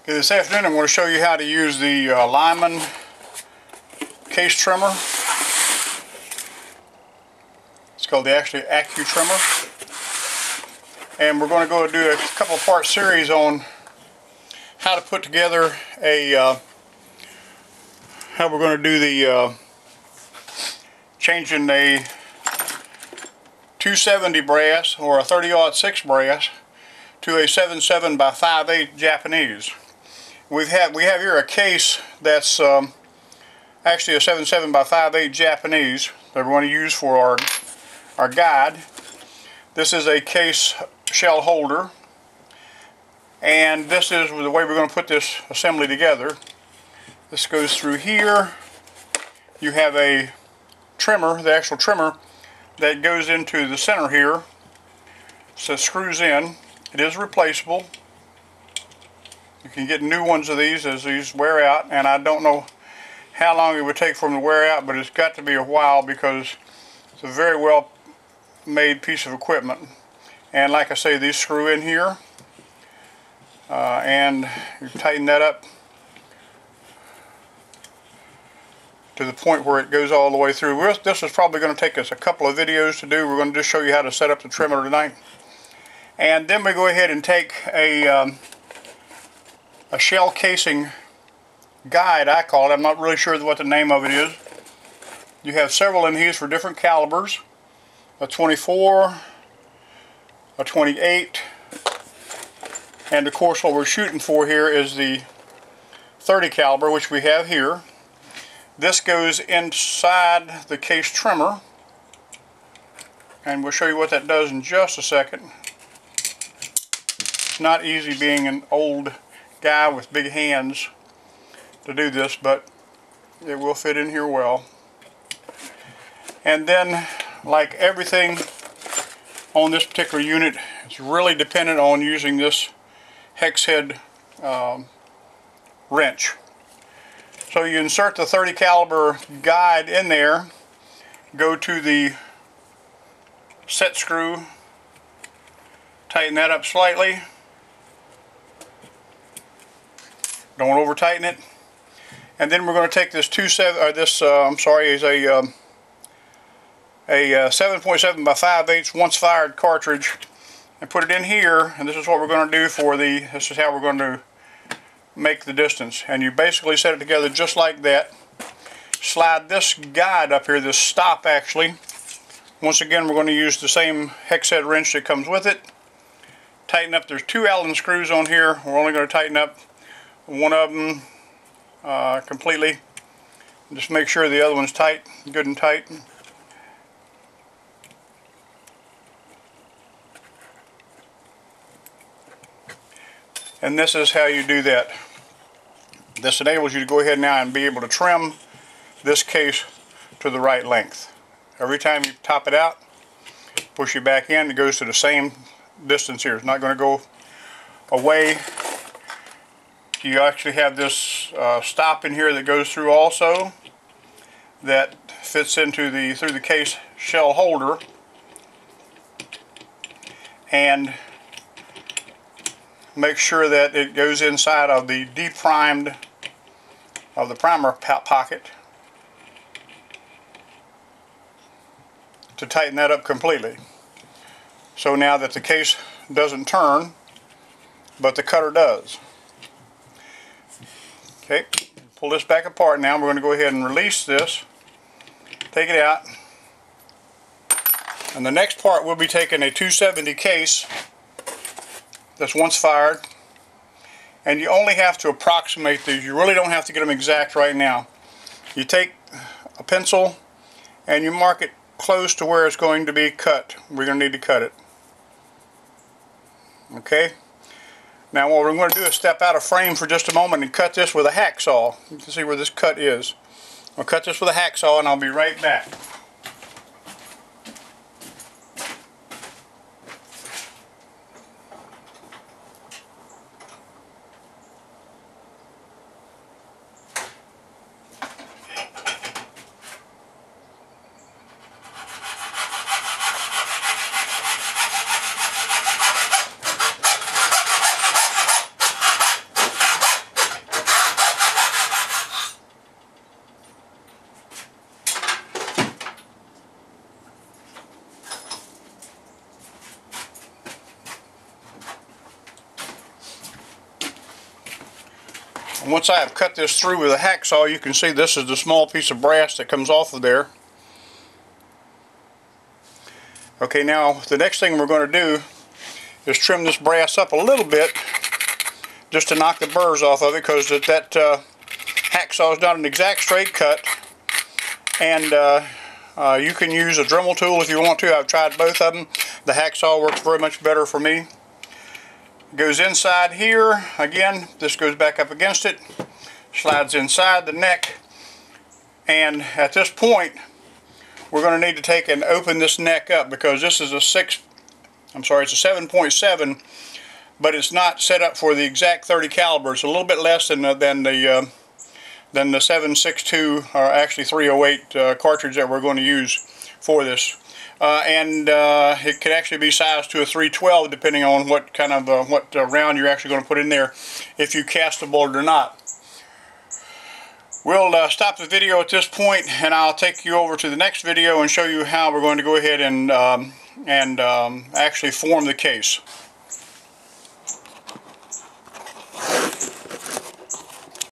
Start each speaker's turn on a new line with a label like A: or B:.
A: Okay, this afternoon I'm going to show you how to use the Lyman case trimmer. It's called the actually Accu trimmer. And we're going to go do a couple part series on how to put together a, how we're going to do the changing a 270 brass or a 30-06 brass to a 7.7x58 Japanese. We have here a case that's actually a 7.7x58 Japanese that we're going to use for our guide. This is a case shell holder, and this is the way we're going to put this assembly together. This goes through here. You have a trimmer, the actual trimmer, that goes into the center here, so it screws in. It is replaceable. You can get new ones of these as these wear out, and I don't know how long it would take for them to wear out, but it's got to be a while because it's a very well made piece of equipment. And like I say, these screw in here, and you tighten that up to the point where it goes all the way through. This is probably going to take us a couple of videos to do. We're going to just show you how to set up the trimmer tonight. And then we go ahead and take a shell casing guide, I call it. I'm not really sure what the name of it is. You have several in these for different calibers. A 24, a 28, and of course what we're shooting for here is the 30 caliber, which we have here. This goes inside the case trimmer, and we'll show you what that does in just a second. It's not easy being an old guy with big hands to do this, but it will fit in here well. And then, like everything on this particular unit, it's really dependent on using this hex head wrench. So you insert the 30 caliber guide in there, go to the set screw, tighten that up slightly. Don't over tighten it. And then we're going to take this 7.7x58 once fired cartridge and put it in here, and this is what we're going to do for this is how we're going to make the distance. And you basically set it together just like that. Slide this guide up here, this stop actually. Once again, we're going to use the same hex head wrench that comes with it. Tighten up, there's 2 Allen screws on here. We're only going to tighten up one of them completely. Just make sure the other one's tight, good and tight. And this is how you do that. This enables you to go ahead now and be able to trim this case to the right length. Every time you top it out, push it back in, it goes to the same distance here. It's not going to go away. You actually have this stop in here that goes through also, that fits into through the case shell holder, and make sure that it goes inside of the deprimed of the primer pocket to tighten that up completely. So now that the case doesn't turn, but the cutter does. Okay, pull this back apart now. We're going to go ahead and release this, take it out, and the next part we'll be taking a 270 case that's once fired, and you only have to approximate these. You really don't have to get them exact right now. You take a pencil and you mark it close to where it's going to be cut. We're going to need to cut it. Okay? Now what we're going to do is step out of frame for just a moment and cut this with a hacksaw. You can see where this cut is. I'll cut this with a hacksaw and I'll be right back. Once I have cut this through with a hacksaw, you can see this is the small piece of brass that comes off of there. Okay, now the next thing we're going to do is trim this brass up a little bit just to knock the burrs off of it, because that hacksaw is not an exact straight cut, and you can use a Dremel tool if you want to. I've tried both of them. The hacksaw works very much better for me. It goes inside here. Again, this goes back up against it, slides inside the neck, and at this point we're going to need to take and open this neck up, because this is it's a 7.7, but it's not set up for the exact 30 caliber. It's a little bit less than the 7.62, or actually 308 cartridge that we're going to use for this. It can actually be sized to a 312 depending on what kind of round you're actually going to put in there, if you cast a bullet or not. We'll stop the video at this point, and I'll take you over to the next video and show you how we're going to go ahead and actually form the case.